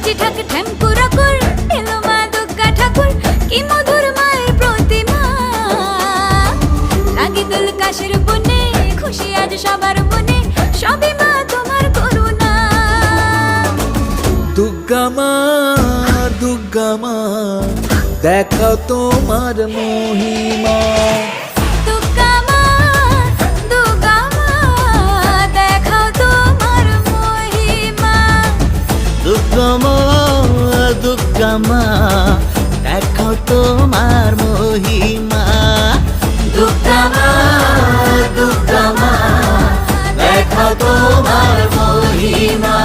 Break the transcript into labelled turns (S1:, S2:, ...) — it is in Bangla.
S1: বাজি ঠাক ঠ্যাঙ্কুরা কর এলো মা দুর্গা ঠাকুর কি মধুর মায়ের প্রতিমা লাগে দুল কাশের বনে খুশি আজ সবার মনে সবই মা তোমার করুণা
S2: দুর্গা মা দেখাও তোমার মহিমা
S1: দুর্গা মা দেখাও তোমার মহিমা
S3: দুর্গা মা দেখাও তোমার মহিমা দুর্গা মা দেখাও তোমার মহিমা